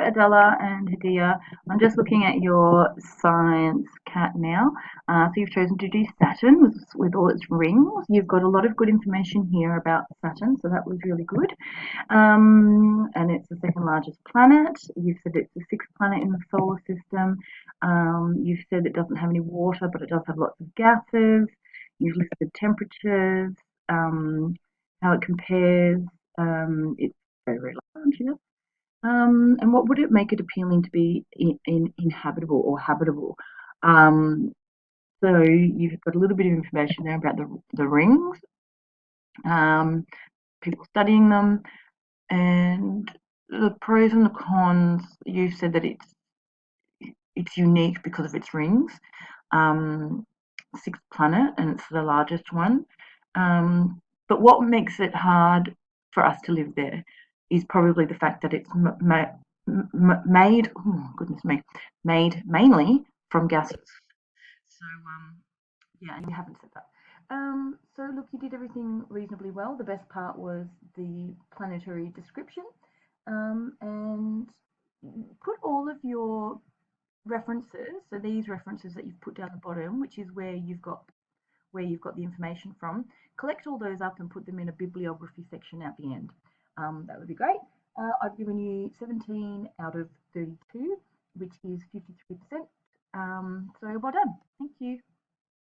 Adela and Hedyeh. I'm just looking at your science cat now. So you've chosen to do Saturn with all its rings. You've got a lot of good information here about Saturn, so that was really good. And it's the second largest planet. You've said it's the sixth planet in the solar system. You've said it doesn't have any water, but it does have lots of gases. You've listed temperatures, how it compares. It's very, very large, yeah. And what would it make it appealing to be inhabitable or habitable? Um, so you've got a little bit of information there about the rings, um, people studying them, and the pros and the cons. You've said that it's unique because of its rings. Um, Sixth planet, and it's the largest one. But what makes it hard for us to live there is probably the fact that it's made, oh goodness me, made mainly from gases. So yeah, and you haven't said that. So look, you did everything reasonably well. The best part was the planetary description, and put all of your references. So these references that you've put down the bottom, which is where you've got the information from, collect all those up and put them in a bibliography section at the end. That would be great. I've given you 17 out of 32, which is 53%. So well done. Thank you.